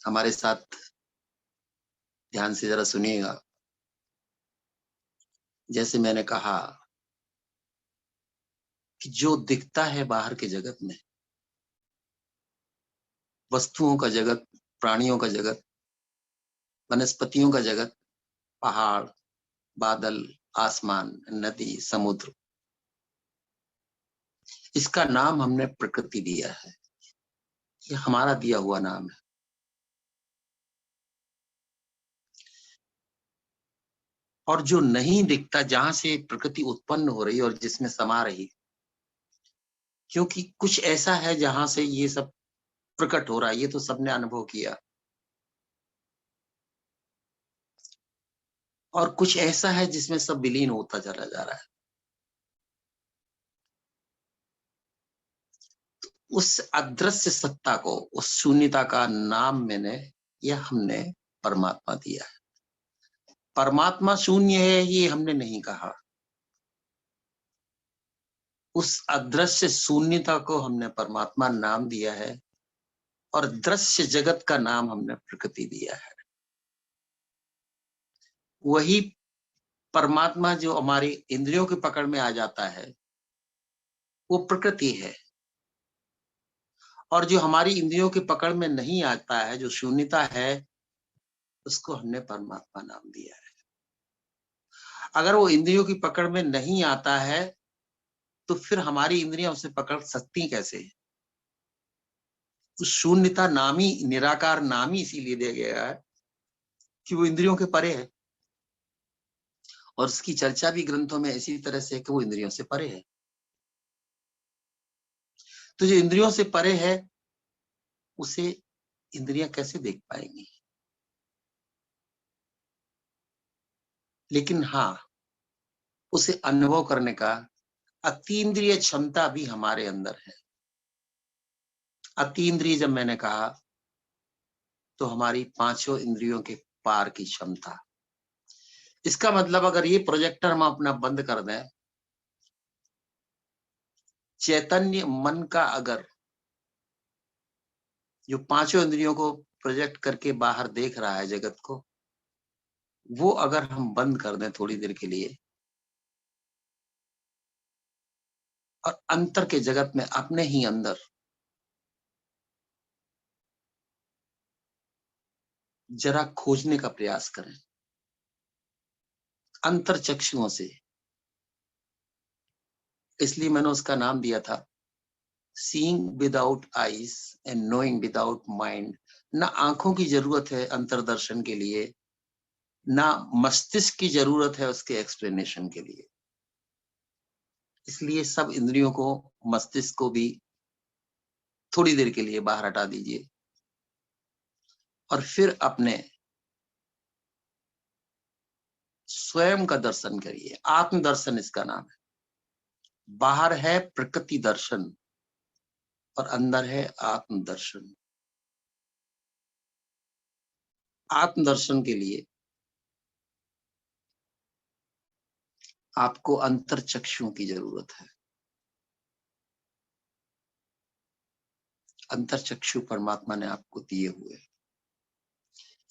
हमारे साथ ध्यान से जरा सुनिएगा। जैसे मैंने कहा कि जो दिखता है बाहर के जगत में, वस्तुओं का जगत, प्राणियों का जगत, वनस्पतियों का जगत, पहाड़, बादल, आसमान, नदी, समुद्र, इसका नाम हमने प्रकृति दिया है। ये हमारा दिया हुआ नाम है। और जो नहीं दिखता, जहां से प्रकृति उत्पन्न हो रही और जिसमें समा रही, क्योंकि कुछ ऐसा है जहां से ये सब प्रकट हो रहा है, ये तो सबने अनुभव किया। और कुछ ऐसा है जिसमें सब विलीन होता चला जा रहा है। उस अदृश्य सत्ता को, उस शून्यता का नाम हमने परमात्मा दिया है। परमात्मा शून्य है ये हमने नहीं कहा। उस अदृश्य शून्यता को हमने परमात्मा नाम दिया है और दृश्य जगत का नाम हमने प्रकृति दिया है। वही परमात्मा जो हमारी इंद्रियों की पकड़ में आ जाता है वो प्रकृति है, और जो हमारी इंद्रियों की पकड़ में नहीं आता है, जो शून्यता है, उसको हमने परमात्मा नाम दिया है। अगर वो इंद्रियों की पकड़ में नहीं आता है तो फिर हमारी इंद्रियां उसे पकड़ सकती कैसे? उस शून्यता नामी, निराकार नामी इसीलिए दिया गया है कि वो इंद्रियों के परे है। और उसकी चर्चा भी ग्रंथों में इसी तरह से है कि वो इंद्रियों से परे है। तो जो इंद्रियों से परे है उसे इंद्रियां कैसे देख पाएंगी? लेकिन हाँ, उसे अनुभव करने का अतीन्द्रिय क्षमता भी हमारे अंदर है। अतीन्द्रिय जब मैंने कहा तो हमारी पांचों इंद्रियों के पार की क्षमता। इसका मतलब अगर ये प्रोजेक्टर हम अपना बंद कर दें, चैतन्य मन का अगर जो पांचों इंद्रियों को प्रोजेक्ट करके बाहर देख रहा है जगत को, वो अगर हम बंद कर दें थोड़ी देर के लिए और अंतर के जगत में अपने ही अंदर जरा खोजने का प्रयास करें अंतर चक्षुओं से। इसलिए मैंने उसका नाम दिया था seeing without eyes and knowing without mind. ना आंखों की जरूरत है अंतर्दर्शन के लिए, ना मस्तिष्क की जरूरत है उसके एक्सप्लेनेशन के लिए। इसलिए सब इंद्रियों को, मस्तिष्क को भी थोड़ी देर के लिए बाहर हटा दीजिए और फिर अपने स्वयं का दर्शन करिए। आत्मदर्शन इसका नाम है। बाहर है प्रकृति दर्शन और अंदर है आत्मदर्शन। आत्मदर्शन के लिए आपको अंतर चक्षुओं की जरूरत है। अंतर चक्षु परमात्मा ने आपको दिए हुए।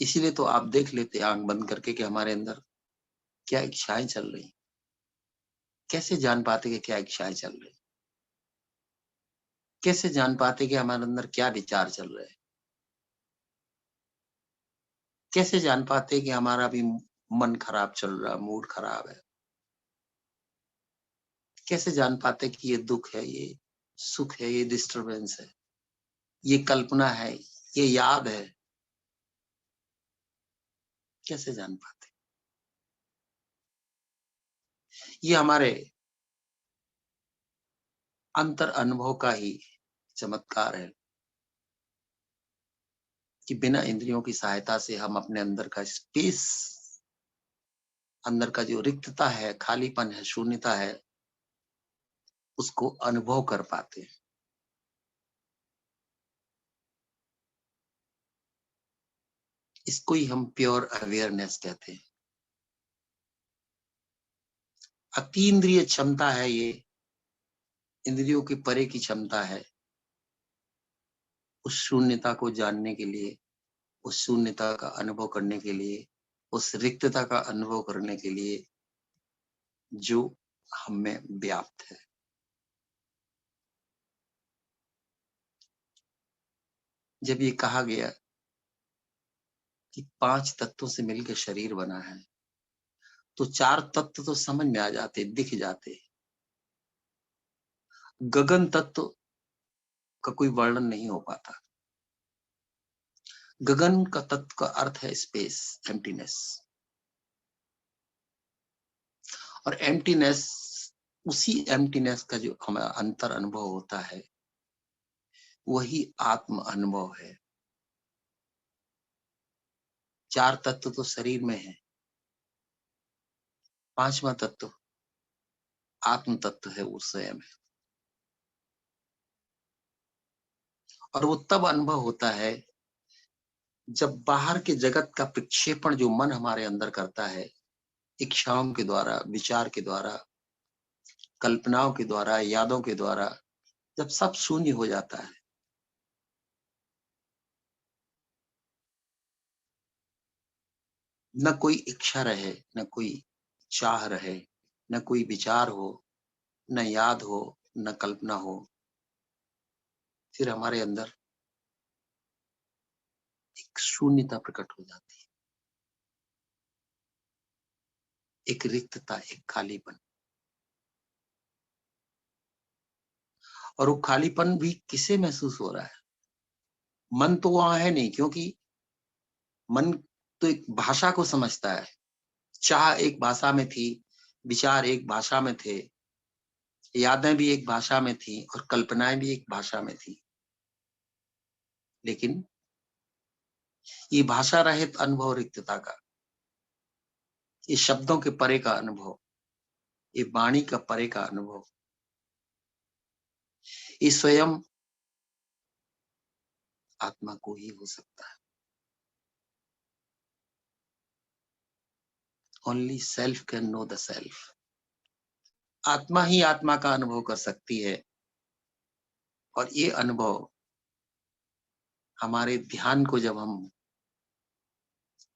इसीलिए तो आप देख लेते आंख बंद करके कि हमारे अंदर क्या इच्छाएं चल रही। कैसे जान पाते कि क्या इच्छाएं चल रही? कैसे जान पाते कि हमारे अंदर क्या विचार चल रहे हैं? कैसे जान पाते कि हमारा भी मन खराब चल रहा, मूड खराब है? कैसे जान पाते कि ये दुख है, ये सुख है, ये डिस्टरबेंस है, ये कल्पना है, ये याद है? कैसे जान पाते? ये हमारे अंतर अनुभव का ही चमत्कार है कि बिना इंद्रियों की सहायता से हम अपने अंदर का स्पेस, अंदर का जो रिक्तता है, खालीपन है, शून्यता है, उसको अनुभव कर पाते हैं। इसको ही हम प्योर अवेयरनेस कहते हैं। अतीन्द्रिय क्षमता है ये, इंद्रियों के परे की क्षमता है उस शून्यता को जानने के लिए, उस शून्यता का अनुभव करने के लिए, उस रिक्तता का अनुभव करने के लिए जो हम में व्याप्त है। जब ये कहा गया कि 5 तत्वों से मिलकर शरीर बना है, तो 4 तत्व तो समझ में आ जाते, दिख जाते। गगन तत्व का कोई वर्णन नहीं हो पाता। गगन का तत्व का अर्थ है स्पेस, एम्प्टीनेस। और एम्प्टीनेस, उसी एम्प्टीनेस का जो हमें अंतर अनुभव होता है, वही आत्म अनुभव है। 4 तत्व तो शरीर में है, 5वां तत्व आत्म तत्व है, वो स्वयं है। और वो तब अनुभव होता है जब बाहर के जगत का प्रक्षेपण जो मन हमारे अंदर करता है, इच्छाओं के द्वारा, विचार के द्वारा, कल्पनाओं के द्वारा, यादों के द्वारा, जब सब शून्य हो जाता है, न कोई इच्छा रहे, न कोई चाह रहे, न कोई विचार हो, न याद हो, न कल्पना हो, फिर हमारे अंदर एक शून्यता प्रकट हो जाती है, एक रिक्तता, एक खालीपन। और वो खालीपन भी किसे महसूस हो रहा है? मन तो वहां है नहीं, क्योंकि मन तो एक भाषा को समझता है। चाह एक भाषा में थी, विचार एक भाषा में थे, यादें भी एक भाषा में थी, और कल्पनाएं भी एक भाषा में थी। लेकिन ये भाषा रहित अनुभव रिक्तता का, ये शब्दों के परे का अनुभव, ये वाणी का परे का अनुभव, ये स्वयं आत्मा को ही हो सकता है। Only self can know the self. आत्मा ही आत्मा का अनुभव कर सकती है। और ये अनुभव हमारे ध्यान को जब हम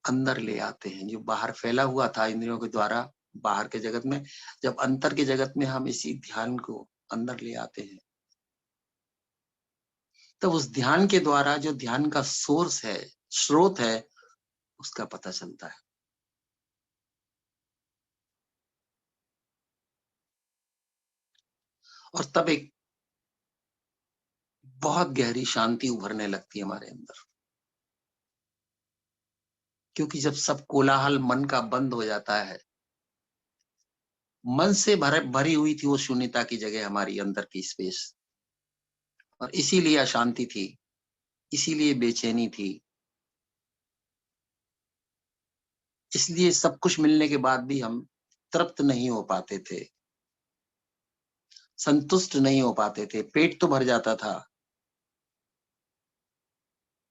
अंदर ले आते हैं, जो बाहर फैला हुआ था इंद्रियों के द्वारा बाहर के जगत में, जब अंतर के जगत में हम इसी ध्यान को अंदर ले आते हैं, तब उस ध्यान के द्वारा जो ध्यान का सोर्स है, स्रोत है, उसका पता चलता है। और तब एक बहुत गहरी शांति उभरने लगती है हमारे अंदर, क्योंकि जब सब कोलाहल मन का बंद हो जाता है, मन से भरी हुई थी वो शून्यता की जगह हमारी अंदर की स्पेस, और इसीलिए अशांति थी, इसीलिए बेचैनी थी, इसलिए सब कुछ मिलने के बाद भी हम तृप्त नहीं हो पाते थे, संतुष्ट नहीं हो पाते थे। पेट तो भर जाता था,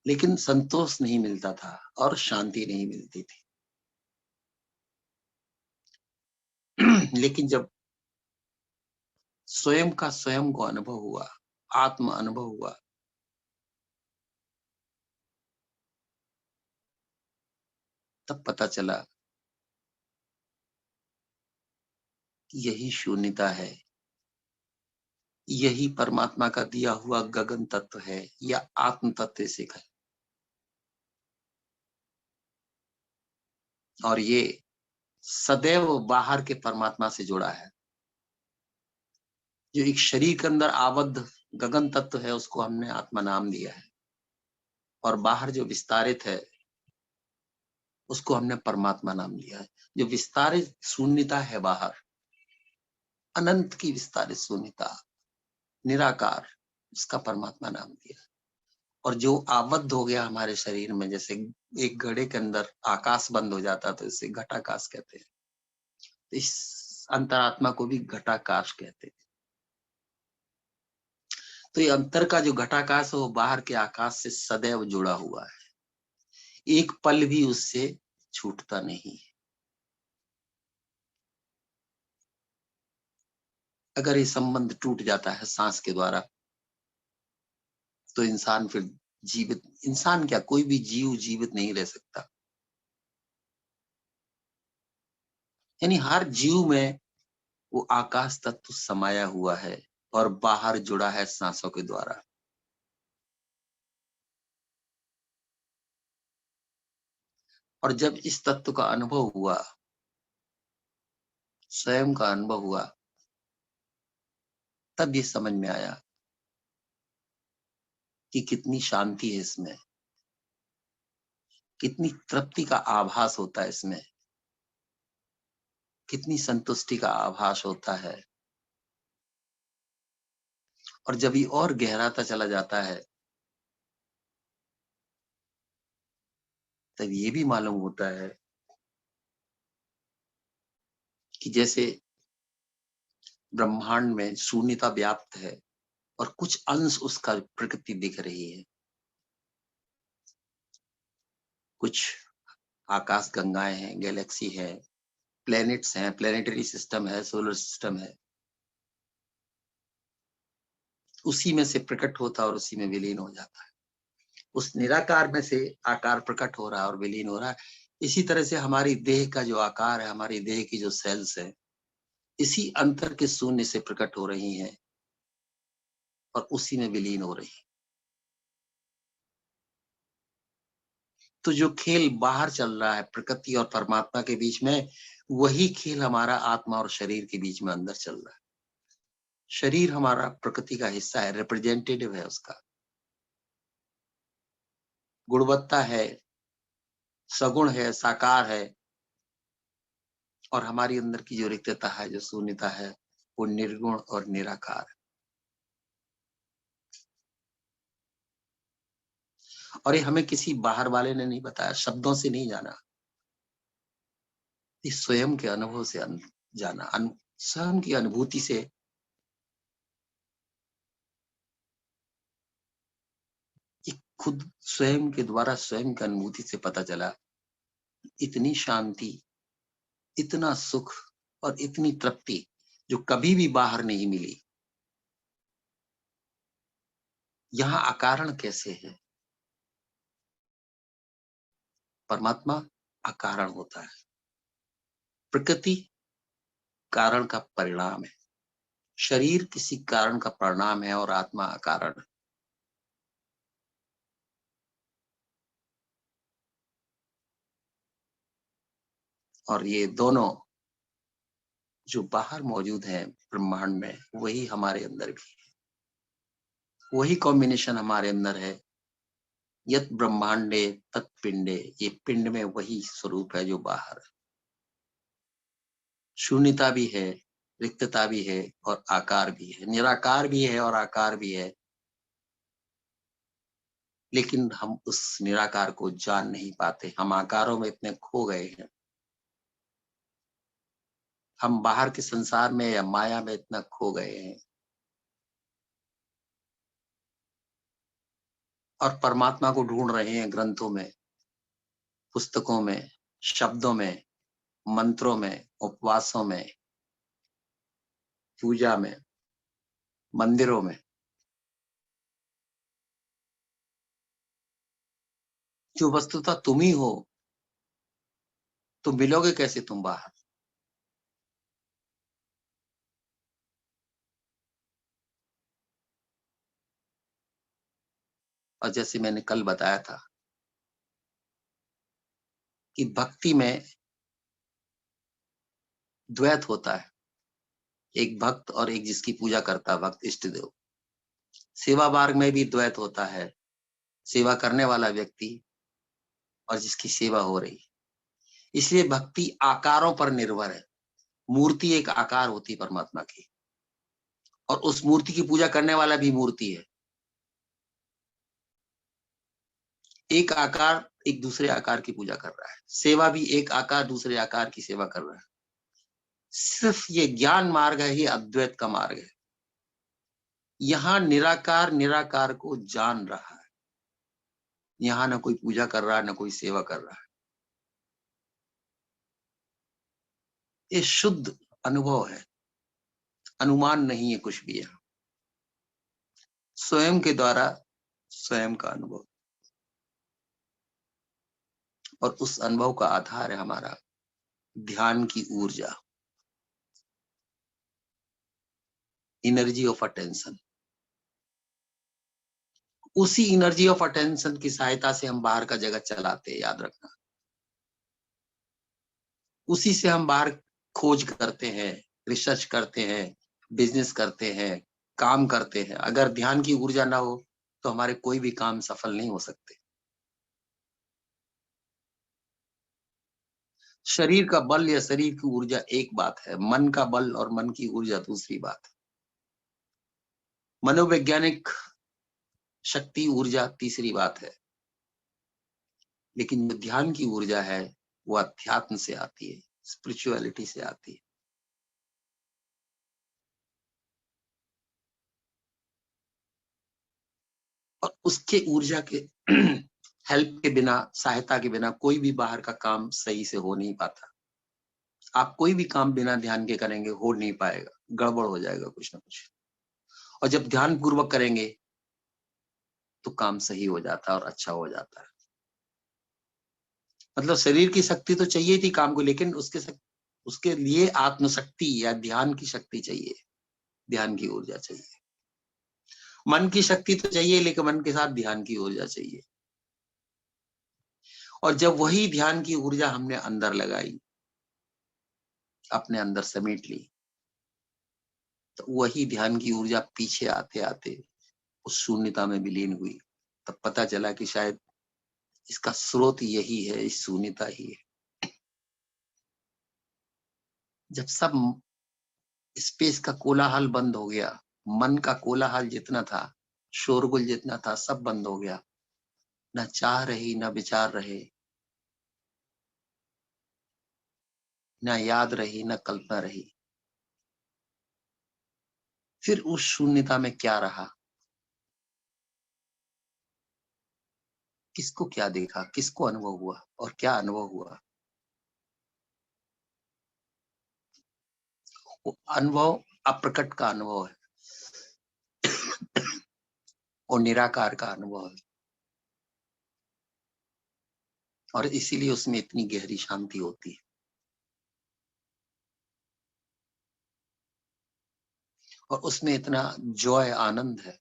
लेकिन संतोष नहीं मिलता था और शांति नहीं मिलती थी। लेकिन जब स्वयं का स्वयं को अनुभव हुआ, आत्म अनुभव हुआ, तब पता चला कि यही शून्यता है, यही परमात्मा का दिया हुआ गगन तत्व है, या आत्म तत्व से है। और ये सदैव बाहर के परमात्मा से जुड़ा है। जो एक शरीर के अंदर आबद्ध गगन तत्व है, उसको हमने आत्मा नाम दिया है, और बाहर जो विस्तारित है, उसको हमने परमात्मा नाम दिया है। जो विस्तारित शून्यता है बाहर, अनंत की विस्तारित शून्यता, निराकार, उसका परमात्मा नाम दिया। और जो आबद्ध हो गया हमारे शरीर में, जैसे एक घड़े के अंदर आकाश बंद हो जाता, तो इसे घटाकाश कहते हैं। तो इस अंतरात्मा को भी घटाकाश कहते हैं। तो ये अंतर का जो घटाकाश है, वो बाहर के आकाश से सदैव जुड़ा हुआ है, एक पल भी उससे छूटता नहीं है। अगर ये संबंध टूट जाता है सांस के द्वारा, तो इंसान फिर जीवित इंसान क्या, कोई भी जीव जीवित नहीं रह सकता। यानी हर जीव में वो आकाश तत्व समाया हुआ है और बाहर जुड़ा है सांसों के द्वारा। और जब इस तत्व का अनुभव हुआ, स्वयं का अनुभव हुआ, तब ये समझ में आया कि कितनी शांति है इसमें, कितनी तृप्ति का आभास होता है इसमें, कितनी संतुष्टि का आभास होता है। और जब ये और गहराता चला जाता है, तब ये भी मालूम होता है कि जैसे ब्रह्मांड में शून्यता व्याप्त है और कुछ अंश उसका प्रकृति दिख रही है, कुछ आकाश गंगाएं हैं, गैलेक्सी है, प्लैनेट्स हैं, प्लैनेटरी सिस्टम है, सोलर सिस्टम है, उसी में से प्रकट होता है और उसी में विलीन हो जाता है। उस निराकार में से आकार प्रकट हो रहा है और विलीन हो रहा है। इसी तरह से हमारी देह का जो आकार है, हमारी देह की जो सेल्स है, इसी अंतर के शून्य से प्रकट हो रही हैं और उसी में विलीन हो रही है। तो जो खेल बाहर चल रहा है प्रकृति और परमात्मा के बीच में, वही खेल हमारा आत्मा और शरीर के बीच में अंदर चल रहा है। शरीर हमारा प्रकृति का हिस्सा है, रिप्रेजेंटेटिव है उसका, गुणवत्ता है, सगुण है, साकार है। और हमारी अंदर की जो रिक्तता है, जो शून्यता है, वो निर्गुण और निराकार है। और ये हमें किसी बाहर वाले ने नहीं बताया, शब्दों से नहीं जाना, ये स्वयं के अनुभव से जाना, स्वयं की अनुभूति से। खुद स्वयं के द्वारा स्वयं की अनुभूति से पता चला, इतनी शांति, इतना सुख और इतनी तृप्ति जो कभी भी बाहर नहीं मिली। यहाँ अकारण कैसे है? परमात्मा अकारण होता है, प्रकृति कारण का परिणाम है, शरीर किसी कारण का परिणाम है और आत्मा अकारण है। और ये दोनों जो बाहर मौजूद हैं ब्रह्मांड में, वही हमारे अंदर भी है, वही कॉम्बिनेशन हमारे अंदर है। यत ब्रह्मांडे तत् पिंडे, ये पिंड में वही स्वरूप है जो बाहर है। शून्यता भी है, रिक्तता भी है और आकार भी है, निराकार भी है और आकार भी है। लेकिन हम उस निराकार को जान नहीं पाते, हम आकारों में इतने खो गए हैं, हम बाहर के संसार में या माया में इतना खो गए हैं। और परमात्मा को ढूंढ रहे हैं ग्रंथों में, पुस्तकों में, शब्दों में, मंत्रों में, उपवासों में, पूजा में, मंदिरों में। जो वस्तुतः तुम ही हो, तो मिलोगे कैसे तुम बाहर? और जैसे मैंने कल बताया था कि भक्ति में द्वैत होता है, एक भक्त और एक जिसकी पूजा करता है भक्त, इष्ट देव। सेवा मार्ग में भी द्वैत होता है, सेवा करने वाला व्यक्ति और जिसकी सेवा हो रही। इसलिए भक्ति आकारों पर निर्भर है। मूर्ति एक आकार होती है परमात्मा की, और उस मूर्ति की पूजा करने वाला भी मूर्ति है। एक आकार एक दूसरे आकार की पूजा कर रहा है, सेवा भी एक आकार दूसरे आकार की सेवा कर रहा है। सिर्फ ये ज्ञान मार्ग है, ये अद्वैत का मार्ग है। यहाँ निराकार निराकार को जान रहा है, यहाँ ना कोई पूजा कर रहा है, ना कोई सेवा कर रहा है। ये शुद्ध अनुभव है, अनुमान नहीं है कुछ भी। यहाँ स्वयं के द्वारा स्वयं का अनुभव। और उस अनुभव का आधार है हमारा ध्यान की ऊर्जा, एनर्जी ऑफ अटेंशन। उसी एनर्जी ऑफ अटेंशन की सहायता से हम बाहर का जगत चलाते हैं, याद रखना। उसी से हम बाहर खोज करते हैं, रिसर्च करते हैं, बिजनेस करते हैं, काम करते हैं। अगर ध्यान की ऊर्जा ना हो तो हमारे कोई भी काम सफल नहीं हो सकते। शरीर का बल या शरीर की ऊर्जा एक बात है, मन का बल और मन की ऊर्जा दूसरी बात है। मनोवैज्ञानिक शक्ति ऊर्जा तीसरी बात है। लेकिन जो ध्यान की ऊर्जा है वो अध्यात्म से आती है, स्पिरिचुअलिटी से आती है। और उसके ऊर्जा के हेल्प के बिना, सहायता के बिना कोई भी बाहर का काम सही से हो नहीं पाता। आप कोई भी काम बिना ध्यान के करेंगे हो नहीं पाएगा, गड़बड़ हो जाएगा कुछ ना कुछ। और जब ध्यान पूर्वक करेंगे तो काम सही हो जाता है और अच्छा हो जाता है। मतलब शरीर की शक्ति तो चाहिए थी काम को, लेकिन उसके लिए आत्मशक्ति या ध्यान की शक्ति चाहिए, ध्यान की ऊर्जा चाहिए। मन की शक्ति तो चाहिए, लेकिन मन के साथ ध्यान की ऊर्जा चाहिए। और जब वही ध्यान की ऊर्जा हमने अंदर लगाई, अपने अंदर समेट ली, तो वही ध्यान की ऊर्जा पीछे आते आते उस शून्यता में विलीन हुई। तब पता चला कि शायद इसका स्रोत यही है, इस शून्यता ही है। जब सब स्पेस का कोलाहल बंद हो गया, मन का कोलाहल जितना था, शोरगुल जितना था, सब बंद हो गया। ना चाह रही, ना विचार रहे, ना याद रही, ना कल्पना रही। फिर उस शून्यता में क्या रहा? किसको क्या देखा, किसको अनुभव हुआ और क्या अनुभव हुआ? वो अनुभव अप्रकट का अनुभव है और निराकार का अनुभव है। और इसीलिए उसमें इतनी गहरी शांति होती है और उसमें इतना जॉय, आनंद है,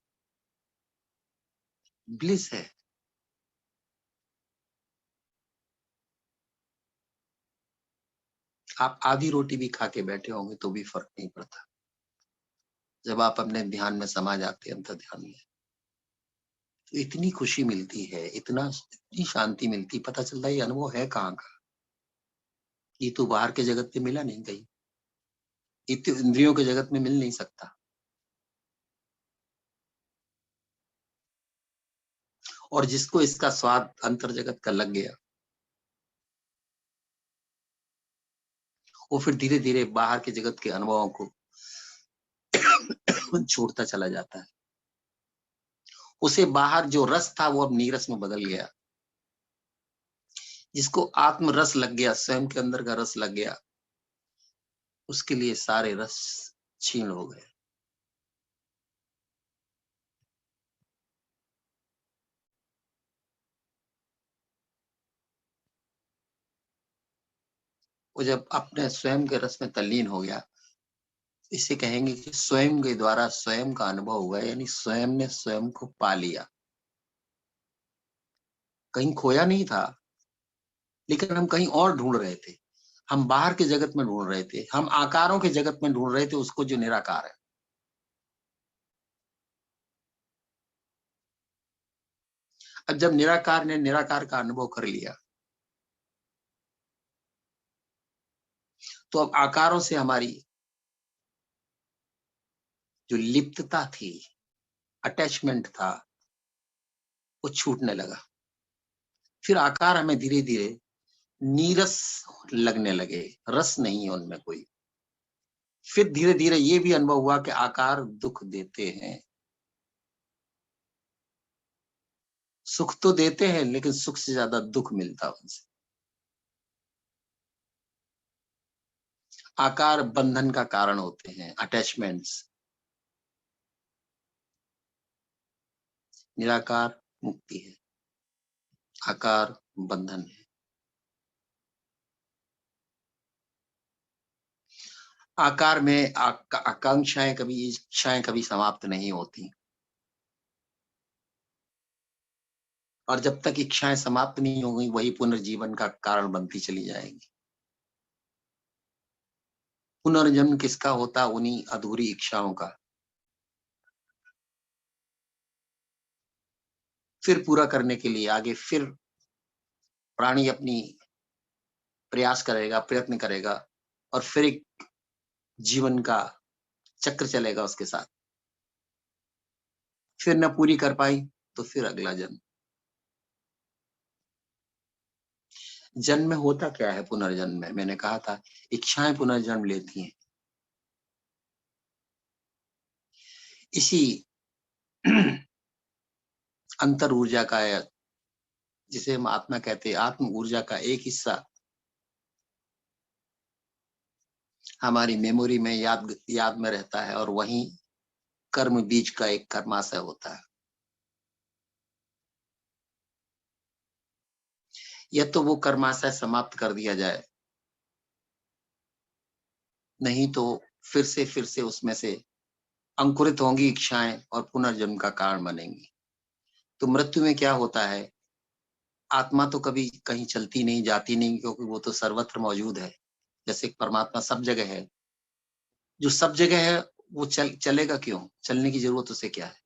ब्लिस है। आप आधी रोटी भी खा के बैठे होंगे तो भी फर्क नहीं पड़ता। जब आप अपने ध्यान में समा जाते हैं, अंतर ध्यान में, तो इतनी खुशी मिलती है, इतनी शांति मिलती, पता चलता है ये अनुभव है कहाँ का। ये तो बाहर के जगत में मिला नहीं कहीं, ये तो इंद्रियों के जगत में मिल नहीं सकता। और जिसको इसका स्वाद अंतर जगत का लग गया, वो फिर धीरे धीरे बाहर के जगत के अनुभवों को छोड़ता चला जाता है। उसे बाहर जो रस था वो अब नीरस में बदल गया। जिसको आत्म रस लग गया, स्वयं के अंदर का रस लग गया, उसके लिए सारे रस छीण हो गए। वो जब अपने स्वयं के रस में तल्लीन हो गया, इसे कहेंगे कि स्वयं के द्वारा स्वयं का अनुभव हुआ, यानी स्वयं ने स्वयं को पा लिया। कहीं खोया नहीं था, लेकिन हम कहीं और ढूंढ रहे थे। हम बाहर के जगत में ढूंढ रहे थे, हम आकारों के जगत में ढूंढ रहे थे उसको जो निराकार है। अब जब निराकार ने निराकार का अनुभव कर लिया, तो अब आकारों से हमारी जो लिप्तता थी, अटैचमेंट था, वो छूटने लगा। फिर आकार हमें धीरे धीरे नीरस लगने लगे, रस नहीं है उनमें कोई। फिर धीरे धीरे ये भी अनुभव हुआ कि आकार दुख देते हैं। सुख तो देते हैं, लेकिन सुख से ज्यादा दुख मिलता है उनसे। आकार बंधन का कारण होते हैं, अटैचमेंट्स। निराकार मुक्ति है, आकार बंधन है। आकार में आकांक्षाएं कभी, इच्छाएं कभी समाप्त नहीं होती, और जब तक इच्छाएं समाप्त नहीं होंगी वही पुनर्जीवन का कारण बनती चली जाएगी। पुनर्जन्म किसका होता? उन्हीं अधूरी इच्छाओं का। फिर पूरा करने के लिए आगे फिर प्राणी अपनी प्रयास करेगा, प्रयत्न करेगा, और फिर एक जीवन का चक्र चलेगा उसके साथ। फिर न पूरी कर पाई तो फिर अगला जन्म। जन्म में होता क्या है? पुनर्जन्म में मैंने कहा था इच्छाएं पुनर्जन्म लेती हैं। इसी अंतर ऊर्जा का, जिसे हम आत्मा कहते हैं, आत्म ऊर्जा का एक हिस्सा हमारी मेमोरी में, याद में रहता है, और वहीं कर्म बीज का एक कर्माशय होता है। या तो वो कर्माशय समाप्त कर दिया जाए, नहीं तो फिर से उसमें से अंकुरित होंगी इच्छाएं और पुनर्जन्म का कारण बनेंगी। तो मृत्यु में क्या होता है? आत्मा तो कभी कहीं चलती नहीं, जाती नहीं, क्योंकि वो तो सर्वत्र मौजूद है। जैसे परमात्मा सब जगह है, जो सब जगह है वो चलेगा क्यों? चलने की जरूरत उसे क्या है?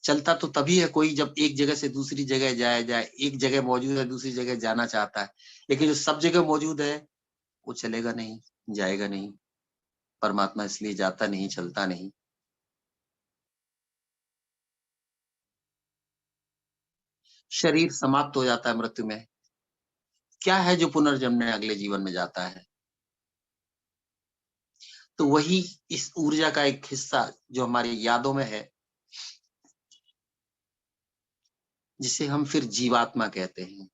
चलता तो तभी है कोई जब एक जगह से दूसरी जगह जाए, एक जगह मौजूद है दूसरी जगह जाना चाहता है, लेकिन जो सब जगह मौजूद है वो चलेगा नहीं, जाएगा नहीं। परमात्मा इसलिए जाता नहीं, चलता नहीं। शरीर समाप्त हो जाता है मृत्यु में। क्या है जो पुनर्जन्म में अगले जीवन में जाता है? तो वही इस ऊर्जा का एक हिस्सा जो हमारी यादों में है, जिसे हम फिर जीवात्मा कहते हैं,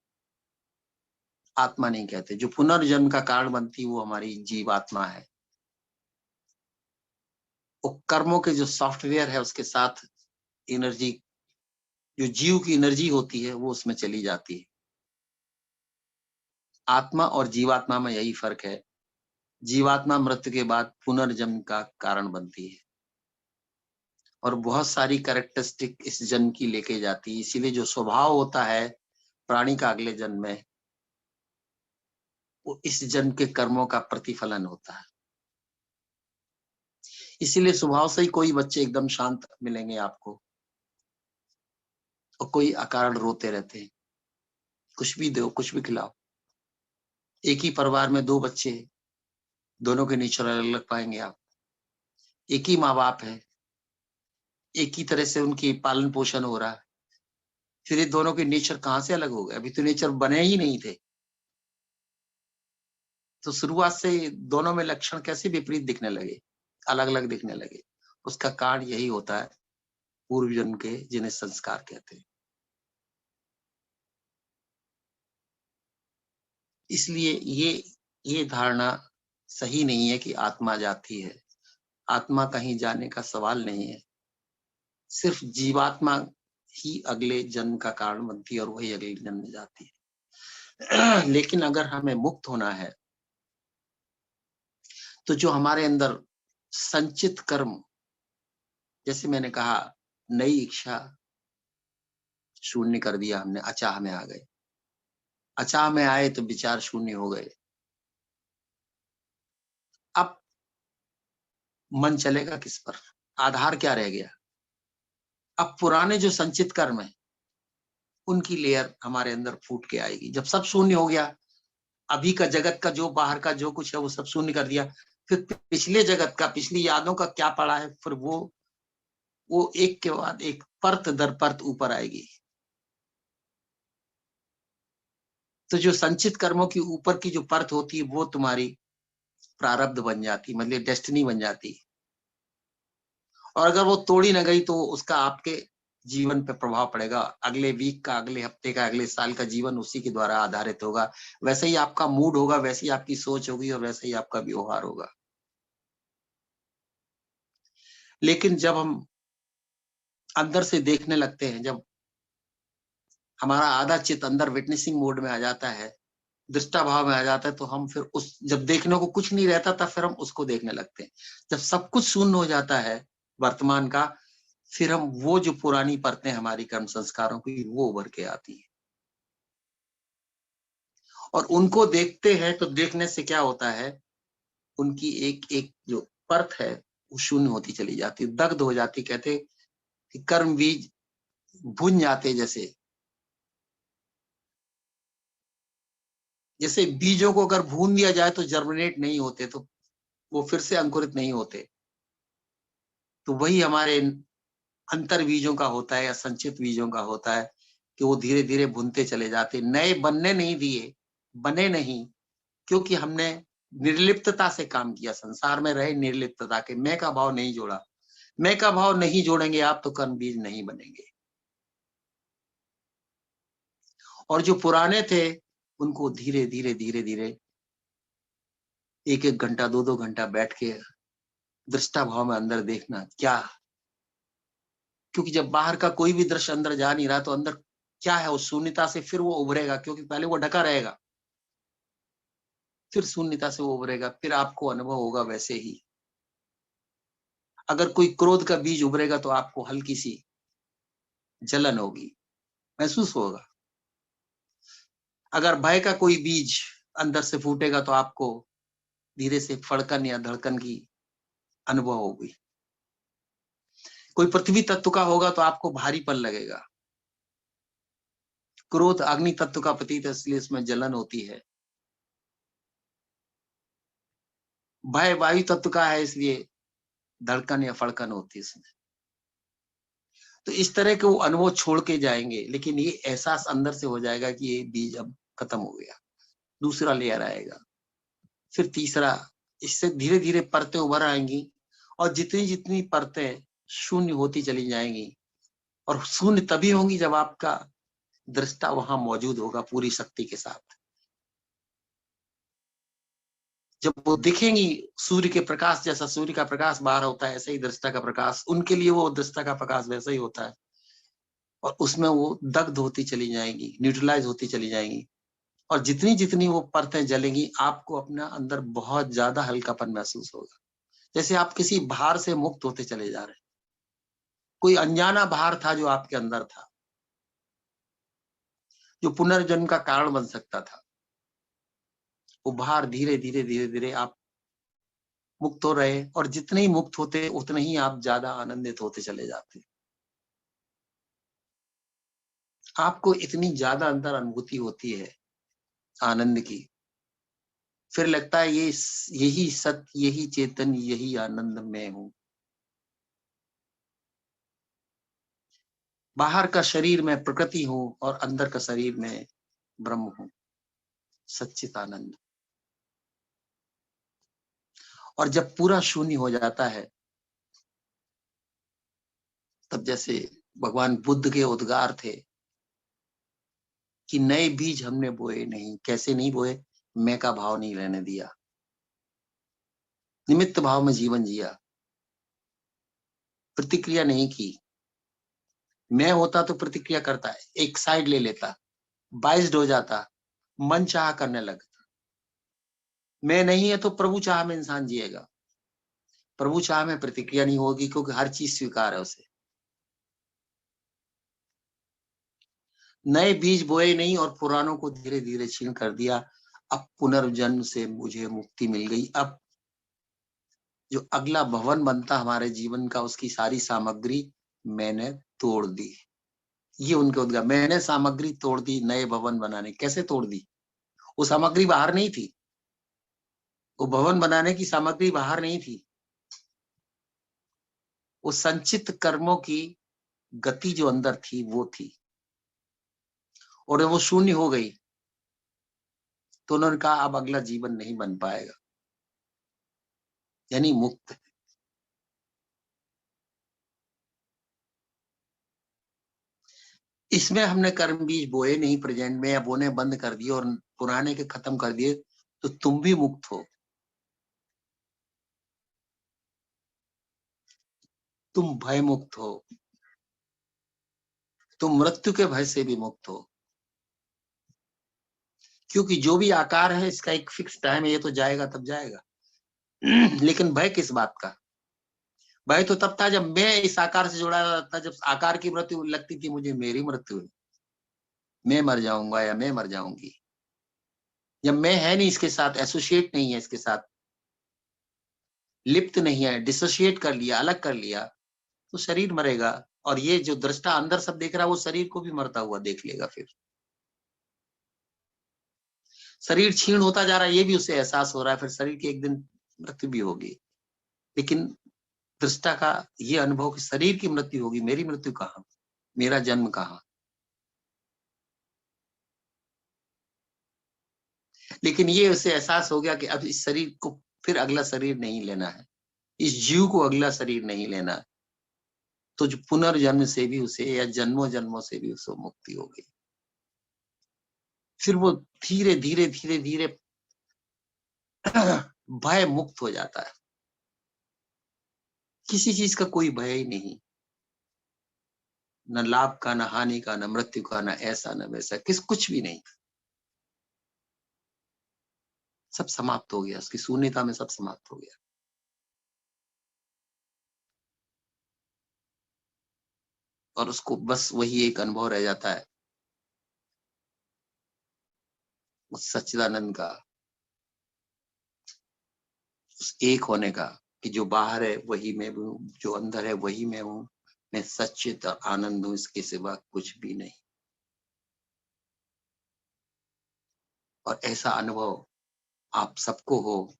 आत्मा नहीं कहते। जो पुनर्जन्म का कारण बनती है वो हमारी जीवात्मा है। वो कर्मों के जो सॉफ्टवेयर है उसके साथ एनर्जी, जो जीव की एनर्जी होती है वो उसमें चली जाती है। आत्मा और जीवात्मा में यही फर्क है। जीवात्मा मृत्यु के बाद पुनर्जन्म का कारण बनती है, और बहुत सारी कैरेक्टरिस्टिक इस जन्म की लेके जाती है। इसीलिए जो स्वभाव होता है प्राणी का अगले जन्म में, वो इस जन्म के कर्मों का प्रतिफलन होता है। इसीलिए स्वभाव से ही कोई बच्चे एकदम शांत मिलेंगे आपको, और कोई अकारण रोते रहते हैं। कुछ भी दो, कुछ भी खिलाओ। एक ही परिवार में दो बच्चे, दोनों के नेचर अलग अलग पाएंगे आप। एक ही माँ बाप है, एक ही तरह से उनकी पालन पोषण हो रहा है, फिर ये दोनों के नेचर कहाँ से अलग हो गए? अभी तो नेचर बने ही नहीं थे। तो शुरुआत से दोनों में लक्षण कैसे विपरीत दिखने लगे, अलग अलग दिखने लगे? उसका कारण यही होता है, पूर्व जन्म के, जिन्हें संस्कार कहते हैं। इसलिए ये धारणा सही नहीं है कि आत्मा जाती है। आत्मा कहीं जाने का सवाल नहीं है। सिर्फ जीवात्मा ही अगले जन्म का कारण बनती है, और वही अगले जन्म में जाती है। लेकिन अगर हमें मुक्त होना है, तो जो हमारे अंदर संचित कर्म, जैसे मैंने कहा, नई इच्छा शून्य कर दिया हमने, अचाह में आ गए। अचाह में आए तो विचार शून्य हो गए। अब मन चलेगा किस पर? आधार क्या रह गया? अब पुराने जो संचित कर्म है उनकी लेयर हमारे अंदर फूट के आएगी। जब सब शून्य हो गया, अभी का जगत का जो बाहर का जो कुछ है वो सब शून्य कर दिया, फिर पिछले जगत का, पिछली यादों का क्या पड़ा है, फिर वो एक के बाद एक परत दर परत ऊपर आएगी। तो जो संचित कर्मों की ऊपर की जो परत होती है वो तुम्हारी प्रारब्ध बन जाती, मतलब डेस्टिनी बन जाती। और अगर वो तोड़ी ना गई तो उसका आपके जीवन पे प्रभाव पड़ेगा। अगले वीक का, अगले हफ्ते का, अगले साल का जीवन उसी के द्वारा आधारित होगा। वैसे ही आपका मूड होगा, वैसे ही आपकी सोच होगी, और वैसे ही आपका व्यवहार होगा। लेकिन जब हम अंदर से देखने लगते हैं, जब हमारा आधा चित्त अंदर विटनेसिंग मोड में आ जाता है, दृष्टा भाव में आ जाता है तो हम फिर उस, जब देखने को कुछ नहीं रहता तब फिर हम उसको देखने लगते हैं। जब सब कुछ शून्य हो जाता है वर्तमान का, फिर हम वो जो पुरानी परतें हमारी कर्म संस्कारों की वो उभर के आती है, और उनको देखते हैं तो देखने से क्या होता है, उनकी एक एक जो परत है वो शून्य होती चली जाती है, दग्ध हो जाती। कहते कि कर्म बीज भुन जाते, जैसे जैसे बीजों को अगर भून दिया जाए तो जर्मिनेट नहीं होते, तो वो फिर से अंकुरित नहीं होते। तो वही हमारे अंतर बीजों का होता है या संचित बीजों का होता है कि वो धीरे धीरे भुनते चले जाते, नए बनने नहीं दिए, बने नहीं, क्योंकि हमने निर्लिप्तता से काम किया, संसार में रहे निर्लिप्तता के, मैं का भाव नहीं जोड़ा। मैं का भाव नहीं जोड़ेंगे आप तो कर्म बीज नहीं बनेंगे। और जो पुराने थे उनको धीरे धीरे धीरे धीरे एक एक घंटा दो दो घंटा बैठ के दृष्टा भाव में अंदर देखना क्या, क्योंकि जब बाहर का कोई भी दृश्य अंदर जा नहीं रहा तो अंदर क्या है, उस शून्यता से फिर वो उभरेगा, क्योंकि पहले वो ढका रहेगा, फिर शून्यता से वो उभरेगा, फिर आपको अनुभव होगा वैसे ही। अगर कोई क्रोध का बीज उभरेगा तो आपको हल्की सी जलन होगी, महसूस होगा। अगर भय का कोई बीज अंदर से फूटेगा तो आपको धीरे से फड़कन या धड़कन की अनुभव होगी। कोई पृथ्वी तत्व का होगा तो आपको भारीपन लगेगा। क्रोध अग्नि तत्व का प्रतीक है, इसलिए इसमें जलन होती है। भय वायु तत्व का है, इसलिए धड़कन या फड़कन होती है इसमें। तो इस तरह के वो अनुभव छोड़ के जाएंगे, लेकिन ये एहसास अंदर से हो जाएगा कि ये बीज अब खत्म हो गया। दूसरा लेयर आएगा, फिर तीसरा, इससे धीरे धीरे परतें उभर आएंगी, और जितनी जितनी परतें शून्य होती चली जाएंगी, और शून्य तभी होंगी जब आपका दृष्टा वहां मौजूद होगा पूरी शक्ति के साथ। जब वो दिखेंगी सूर्य के प्रकाश जैसा, सूर्य का प्रकाश बाहर होता है ऐसे ही दृष्टा का प्रकाश, उनके लिए वो दृष्टा का प्रकाश वैसा ही होता है, और उसमें वो दग्ध होती चली जाएंगी, न्यूट्रलाइज होती चली जाएंगी। और जितनी जितनी वो परतें जलेंगी आपको अपना अंदर बहुत ज्यादा हल्कापन महसूस होगा, जैसे आप किसी भार से मुक्त होते चले जा रहे हैं। कोई अनजाना भार था जो आपके अंदर था, जो पुनर्जन्म का कारण बन सकता था, वो भार धीरे धीरे धीरे धीरे आप मुक्त हो रहे, और जितने ही मुक्त होते उतने ही आप ज्यादा आनंदित होते चले जाते। आपको इतनी ज्यादा अंदर अनुभूति होती है आनंद की, फिर लगता है ये यही सत्य, यही चेतन, यही आनंद में हूं। बाहर का शरीर में प्रकृति हूं और अंदर का शरीर में ब्रह्म हूं, सच्चित आनंद। और जब पूरा शून्य हो जाता है तब जैसे भगवान बुद्ध के उद्गार थे कि नए बीज हमने बोए नहीं। कैसे नहीं बोए? मैं का भाव नहीं रहने दिया, निमित्त भाव में जीवन जिया, प्रतिक्रिया नहीं की। मैं होता तो प्रतिक्रिया करता, एक साइड ले लेता, बाइज्ड हो जाता, मन चाह करने लगता। मैं नहीं है तो प्रभु चाह में इंसान जिएगा, प्रभु चाह में प्रतिक्रिया नहीं होगी, क्योंकि हर चीज स्वीकार है उसे। नए बीज बोए नहीं और पुरानों को धीरे धीरे छीन कर दिया। अब पुनर्जन्म से मुझे मुक्ति मिल गई। अब जो अगला भवन बनता हमारे जीवन का, उसकी सारी सामग्री मैंने तोड़ दी। ये उनके उद्गार, मैंने सामग्री तोड़ दी नए भवन बनाने। कैसे तोड़ दी? वो सामग्री बाहर नहीं थी, वो भवन बनाने की सामग्री बाहर नहीं थी, वो संचित कर्मों की गति जो अंदर थी वो थी। और वो शून्य हो गई तो उन्होंने कहा अब अगला जीवन नहीं बन पाएगा, यानी मुक्त। इसमें हमने कर्म बीज बोए नहीं प्रेजेंट में, या बोने बंद कर दिए और पुराने के खत्म कर दिए, तो तुम भी मुक्त हो। तुम भय मुक्त हो, तुम मृत्यु के भय से भी मुक्त हो, क्योंकि जो भी आकार है इसका एक फिक्स टाइम है, ये तो जाएगा तब जाएगा। लेकिन भय किस बात का? भय तो तब था जब मैं इस आकार से जुड़ा था, जब आकार की मृत्यु लगती थी मुझे, मेरी मृत्यु है, मैं मर जाऊंगा या मैं मर जाऊंगी। जब मैं है नहीं इसके साथ, एसोसिएट नहीं है इसके साथ, लिप्त नहीं है, डिसोसिएट कर लिया, अलग कर लिया, तो शरीर मरेगा। और ये जो दृष्टा अंदर सब देख रहा है वो शरीर को भी मरता हुआ देख लेगा। फिर शरीर क्षीण होता जा रहा है, ये भी उसे एहसास हो रहा है, फिर शरीर की एक दिन मृत्यु भी होगी। लेकिन दृष्टा का ये अनुभव कि शरीर की मृत्यु होगी, मेरी मृत्यु कहाँ, मेरा जन्म कहाँ। लेकिन ये उसे एहसास हो गया कि अब इस शरीर को फिर अगला शरीर नहीं लेना है, इस जीव को अगला शरीर नहीं लेना है। तो जो पुनर्जन्म से भी उसे, या जन्मों जन्मों से भी उसे मुक्ति हो गई। फिर वो धीरे धीरे धीरे धीरे भय मुक्त हो जाता है। किसी चीज का कोई भय ही नहीं, न लाभ का, न हानि का, न मृत्यु का, न ऐसा न वैसा, कुछ भी नहीं। सब समाप्त हो गया, उसकी शून्यता में सब समाप्त हो गया। और उसको बस वही एक अनुभव रह जाता है, उस सच्चिदानंद का, उस एक होने का, कि जो बाहर है वही मैं हूँ, जो अंदर है वही मैं हूँ, मैं सच्चित और आनंद हूँ, इसके सिवा कुछ भी नहीं। और ऐसा अनुभव आप सबको हो,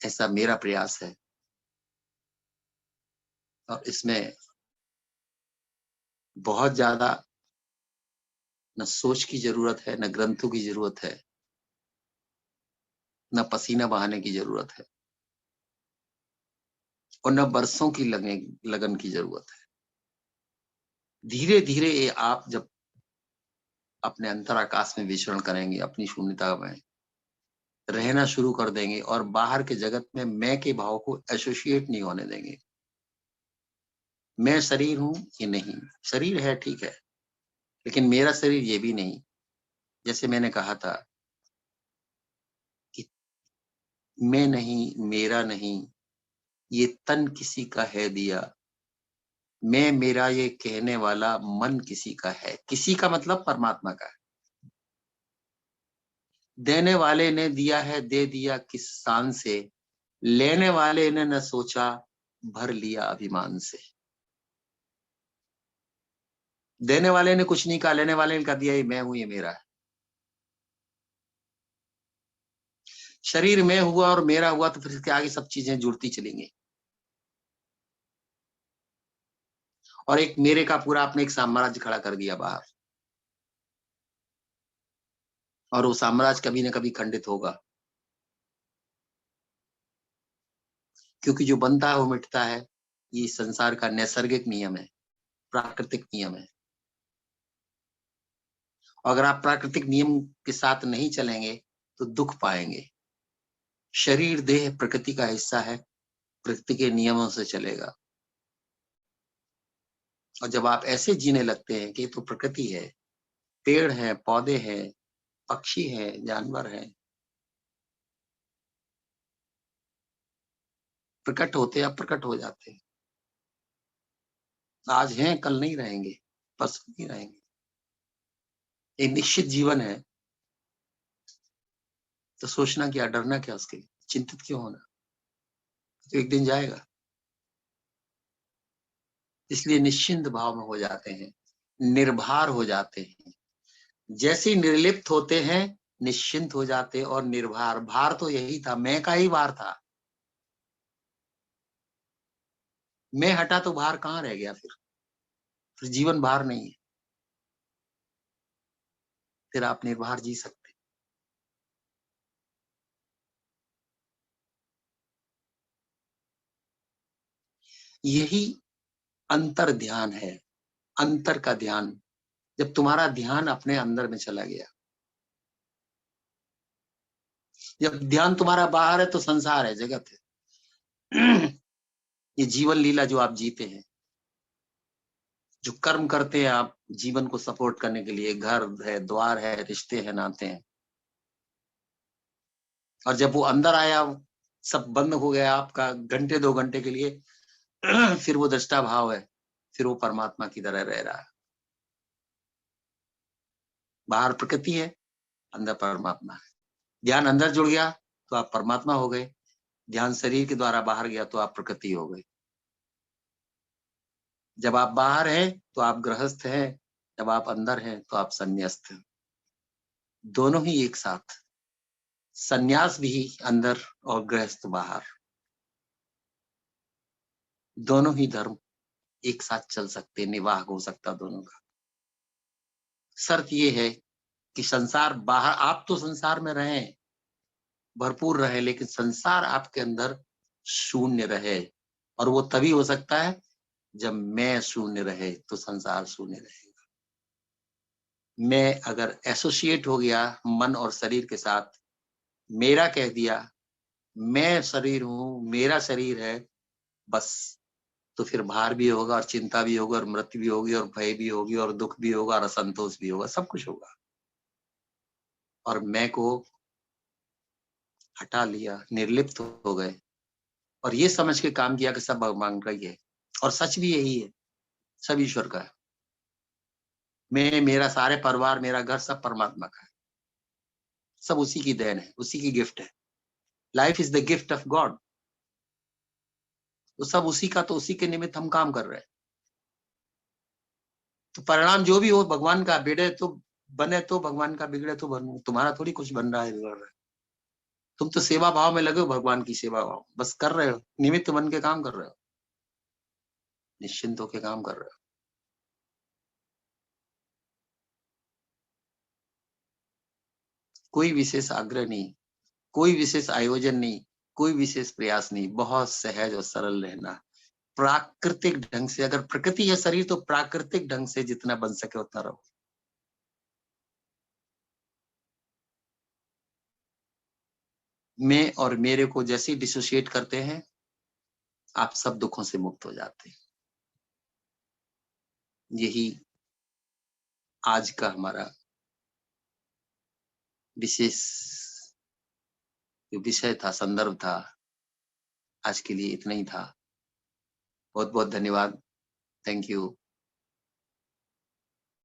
ऐसा मेरा प्रयास है। और इसमें बहुत ज्यादा न सोच की जरूरत है, न ग्रंथों की जरूरत है, न पसीना बहाने की जरूरत है, और न बरसों की लगन की जरूरत है। धीरे धीरे ये आप जब अपने अंतराकाश में विचरण करेंगे, अपनी शून्यता में रहना शुरू कर देंगे, और बाहर के जगत में मैं के भाव को एसोसिएट नहीं होने देंगे। मैं शरीर हूं, ये नहीं, शरीर है ठीक है, लेकिन मेरा शरीर ये भी नहीं। जैसे मैंने कहा था कि मैं नहीं, मेरा नहीं, ये तन किसी का है दिया, मैं मेरा ये कहने वाला मन किसी का है। किसी का मतलब परमात्मा का है। देने वाले ने दिया है, दे दिया किस शान से, लेने वाले ने न सोचा, भर लिया अभिमान से। देने वाले ने कुछ नहीं कहा, लेने वाले ने कहा दिया ये मैं हूं, ये मेरा है। शरीर में हुआ और मेरा हुआ, तो फिर इसके आगे सब चीजें जुड़ती चलेंगी। और एक मेरे का पूरा आपने एक साम्राज्य खड़ा कर दिया बाहर, और वो साम्राज्य कभी ना कभी खंडित होगा, क्योंकि जो बनता है वो मिटता है। ये संसार का नैसर्गिक नियम है, प्राकृतिक नियम है। अगर आप प्राकृतिक नियम के साथ नहीं चलेंगे तो दुख पाएंगे। शरीर देह प्रकृति का हिस्सा है, प्रकृति के नियमों से चलेगा। और जब आप ऐसे जीने लगते हैं कि ये तो प्रकृति है, पेड़ है, पौधे हैं, पक्षी है, जानवर है, प्रकट होते अप्रकट हो जाते हैं, आज हैं कल नहीं रहेंगे, परसों नहीं रहेंगे। एक निश्चित जीवन है, तो सोचना क्या, डरना क्या, उसके लिए चिंतित क्यों होना, तो एक दिन जाएगा। इसलिए निश्चिंत भाव में हो जाते हैं, निर्भर हो जाते हैं। जैसे ही निर्लिप्त होते हैं, निश्चिंत हो जाते, और निर्भर, भार तो यही था, मैं का ही भार था। मैं हटा तो भार कहाँ रह गया? फिर जीवन भार नहीं है, फिर आप निर्भर जी सकते। यही अंतर ध्यान है, अंतर का ध्यान। जब तुम्हारा ध्यान अपने अंदर में चला गया, जब ध्यान तुम्हारा बाहर है तो संसार है, जगत है। ये जीवन लीला जो आप जीते हैं, जो कर्म करते हैं आप जीवन को सपोर्ट करने के लिए, घर है, द्वार है, रिश्ते हैं, नाते हैं, और जब वो अंदर आया, सब बंद हो गया आपका घंटे 2 घंटे के लिए, फिर वो दृष्टा भाव है, फिर वो परमात्मा की तरह रह रहा है। बाहर प्रकृति है, अंदर परमात्मा है। ध्यान अंदर जुड़ गया तो आप परमात्मा हो गए, ध्यान शरीर के द्वारा बाहर गया तो आप प्रकृति हो गए। जब आप बाहर हैं तो आप गृहस्थ हैं, जब आप अंदर हैं तो आप संन्यास्त हैं। दोनों ही एक साथ, संन्यास भी अंदर और गृहस्थ बाहर, दोनों ही धर्म एक साथ चल सकते, निवाह हो सकता दोनों का। शर्त ये है कि संसार बाहर, आप तो संसार में रहें, भरपूर रहे, लेकिन संसार आपके अंदर शून्य रहे, और वो तभी हो सकता है जब मैं शून्य रहे तो संसार शून्य रहेगा। मैं अगर एसोसिएट हो गया मन और शरीर के साथ, मेरा कह दिया, मैं शरीर हूं, मेरा शरीर है, बस, तो फिर भार भी होगा और चिंता भी होगा और मृत्यु भी होगी और भय भी होगी और दुख भी होगा और असंतोष भी होगा, सब कुछ होगा। और मैं को हटा लिया, निर्लिप्त हो गए और ये समझ के काम किया कि सब भगवान का ही है, और सच भी यही है, सब ईश्वर का है। मैं, मेरा सारे परिवार, मेरा घर, सब परमात्मा का है, सब उसी की देन है, उसी की गिफ्ट है। Life is the gift of God. तो सब उसी का, तो उसी के निमित्त हम काम कर रहे हैं। तो परिणाम जो भी हो भगवान का, बिगड़े तो बने तो भगवान का, बिगड़े तो बनो, तुम्हारा थोड़ी कुछ बन रहा है, बिगड़ रहा है। तुम तो सेवा भाव में लगे हो, भगवान की सेवा भाव बस कर रहे हो, निमित्त बन के काम कर रहे हो, निश्चिंत होके काम कर रहे हो। कोई विशेष आग्रह नहीं, कोई विशेष आयोजन नहीं, कोई विशेष प्रयास नहीं, बहुत सहज और सरल रहना, प्राकृतिक ढंग से। अगर प्रकृति है शरीर, तो प्राकृतिक ढंग से जितना बन सके उतना रहो। मैं और मेरे को जैसे डिसोशिएट करते हैं, आप सब दुखों से मुक्त हो जाते हैं। यही आज का हमारा विशेष जो विषय था, संदर्भ था, आज के लिए इतना ही था। बहुत बहुत धन्यवाद। Thank you.